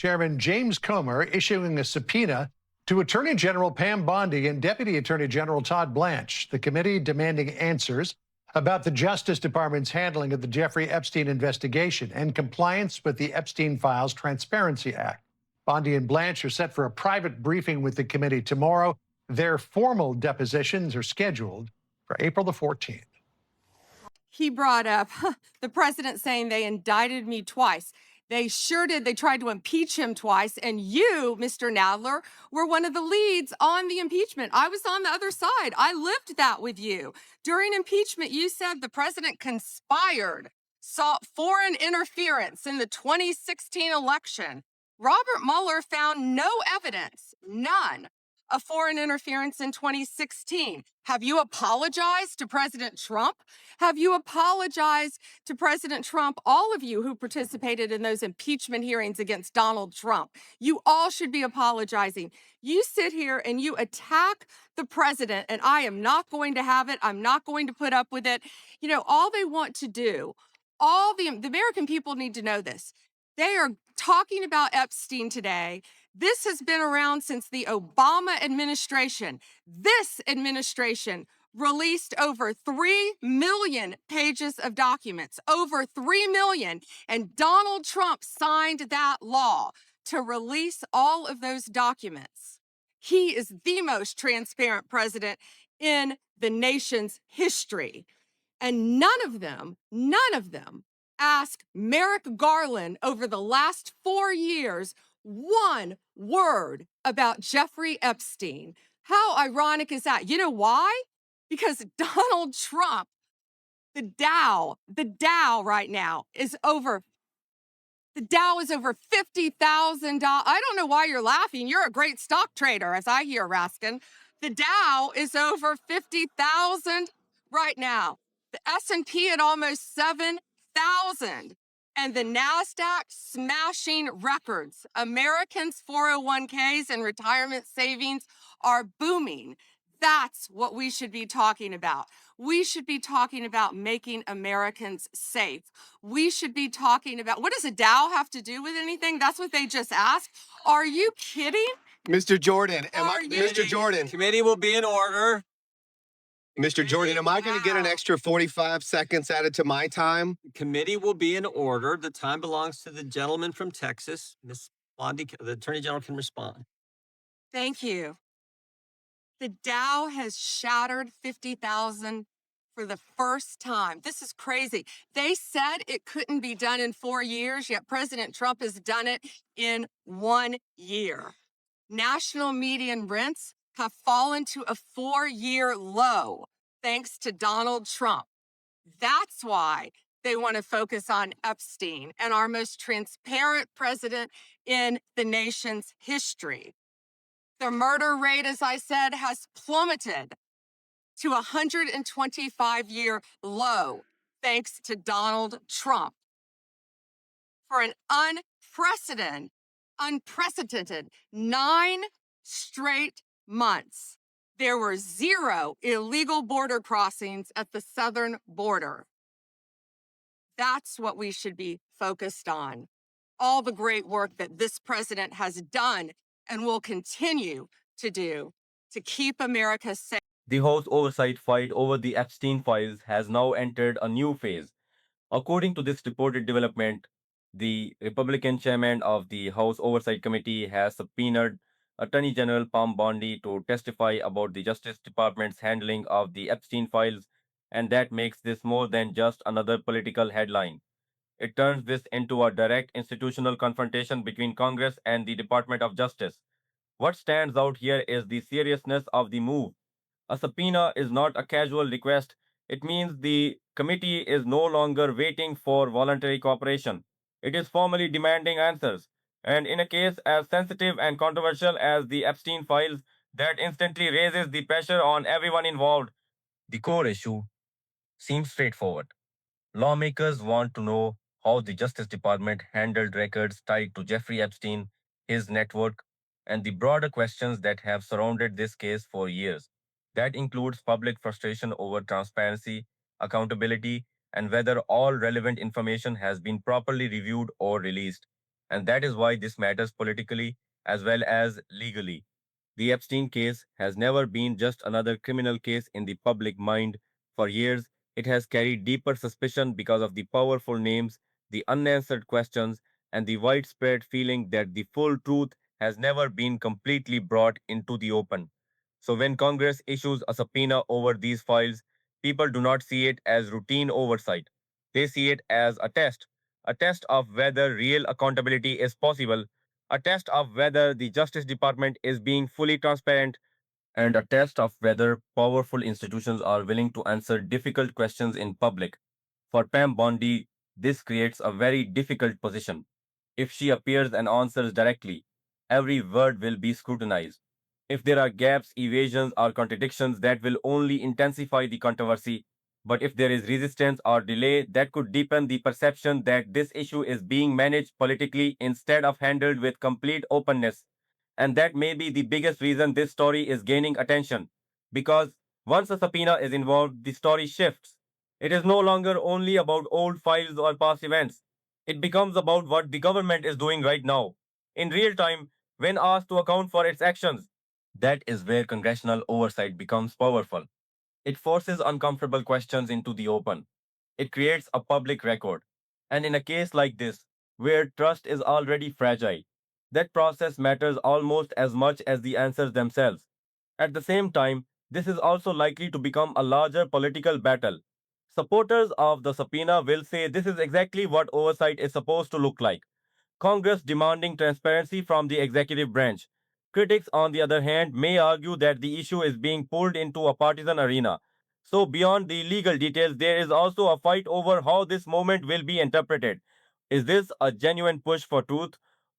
Chairman James Comer issuing a subpoena to Attorney General Pam Bondi and Deputy Attorney General Todd Blanche. The committee demanding answers about the Justice Department's handling of the Jeffrey Epstein investigation and compliance with the Epstein Files Transparency Act. Bondi and Blanche are set for a private briefing with the committee tomorrow. Their formal depositions are scheduled for April the 14th. He brought up the president saying they indicted me twice. They sure did. They tried to impeach him twice. And you, Mr. Nadler, were one of the leads on the impeachment. I was on the other side. I lived that with you. During impeachment, you said the president conspired, sought foreign interference in the 2016 election. Robert Mueller found no evidence, none, of foreign interference in 2016. Have you apologized to President Trump? Have you apologized to President Trump, all of you who participated in those impeachment hearings against Donald Trump? You all should be apologizing. You sit here and you attack the president, and I am not going to have it. I'm not going to put up with it. You know, all they want to do, all the American people need to know this. They are talking about Epstein today. This has been around since the Obama administration. This administration released over 3 million pages of documents, over 3 million. And Donald Trump signed that law to release all of those documents. He is the most transparent president in the nation's history. And none of them asked Merrick Garland over the last 4 years one word about Jeffrey Epstein. How ironic is that? You know why? Because Donald Trump, the Dow right now is over, the Dow is over $50,000. I don't know why you're laughing. You're a great stock trader, as I hear, Raskin. The Dow is over 50,000 right now. The S&P at almost 7,000. And the NASDAQ smashing records. Americans' 401ks and retirement savings are booming. That's what we should be talking about. We should be talking about making Americans safe. We should be talking about, what does a Dow have to do with anything? That's what they just asked. Are you kidding? Mr. Jordan, Mr. Jordan. Committee will be in order. Mr. Jordan, am I going to get an extra 45 seconds added to my time? Committee will be in order. The time belongs to the gentleman from Texas. Ms. Bondi, the Attorney General can respond. Thank you. The Dow has shattered 50,000 for the first time. This is crazy. They said it couldn't be done in 4 years, yet President Trump has done it in 1 year. National median rents have fallen to a 4-year low thanks to Donald Trump. That's why they want to focus on Epstein and our most transparent president in the nation's history. The murder rate, as I said, has plummeted to a 125-year low thanks to Donald Trump. For an unprecedented 9 straight months, there were 0 illegal border crossings at the southern border. That's what we should be focused on. All the great work that this president has done and will continue to do to keep America safe. The House oversight fight over the Epstein files has now entered a new phase. According to this reported development, the Republican chairman of the House Oversight Committee has subpoenaed Attorney General Pam Bondi to testify about the Justice Department's handling of the Epstein files, and that makes this more than just another political headline. It turns this into a direct institutional confrontation between Congress and the Department of Justice. What stands out here is the seriousness of the move. A subpoena is not a casual request. It means the committee is no longer waiting for voluntary cooperation. It is formally demanding answers. And in a case as sensitive and controversial as the Epstein files, that instantly raises the pressure on everyone involved. The core issue seems straightforward. Lawmakers want to know how the Justice Department handled records tied to Jeffrey Epstein, his network, and the broader questions that have surrounded this case for years. That includes public frustration over transparency, accountability, and whether all relevant information has been properly reviewed or released. And that is why this matters politically as well as legally. The Epstein case has never been just another criminal case in the public mind. For years, it has carried deeper suspicion because of the powerful names, the unanswered questions, and the widespread feeling that the full truth has never been completely brought into the open. So, when Congress issues a subpoena over these files, people do not see it as routine oversight. They see it as a test of whether real accountability is possible, a test of whether the Justice Department is being fully transparent, and a test of whether powerful institutions are willing to answer difficult questions in public. For Pam Bondi, this creates a very difficult position. If she appears and answers directly, every word will be scrutinized. If there are gaps, evasions, or contradictions, that will only intensify the controversy. But if there is resistance or delay, that could deepen the perception that this issue is being managed politically instead of handled with complete openness. And that may be the biggest reason this story is gaining attention. Because once a subpoena is involved, the story shifts. It is no longer only about old files or past events. It becomes about what the government is doing right now, in real time, when asked to account for its actions. That is where congressional oversight becomes powerful. It forces uncomfortable questions into the open. It creates a public record. And in a case like this, where trust is already fragile, that process matters almost as much as the answers themselves. At the same time, this is also likely to become a larger political battle. Supporters of the subpoena will say this is exactly what oversight is supposed to look like. Congress demanding transparency from the executive branch. Critics, on the other hand, may argue that the issue is being pulled into a partisan arena. So, beyond the legal details, there is also a fight over how this moment will be interpreted. Is this a genuine push for truth,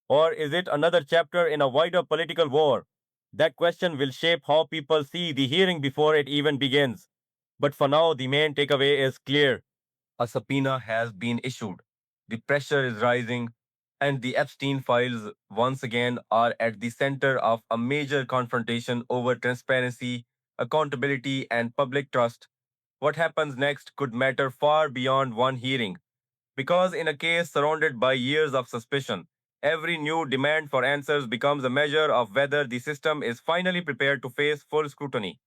or is it another chapter in a wider political war? That question will shape how people see the hearing before it even begins. But for now, the main takeaway is clear. A subpoena has been issued. The pressure is rising, and the Epstein files once again are at the center of a major confrontation over transparency, accountability, and public trust. What happens next could matter far beyond one hearing, because in a case surrounded by years of suspicion, every new demand for answers becomes a measure of whether the system is finally prepared to face full scrutiny.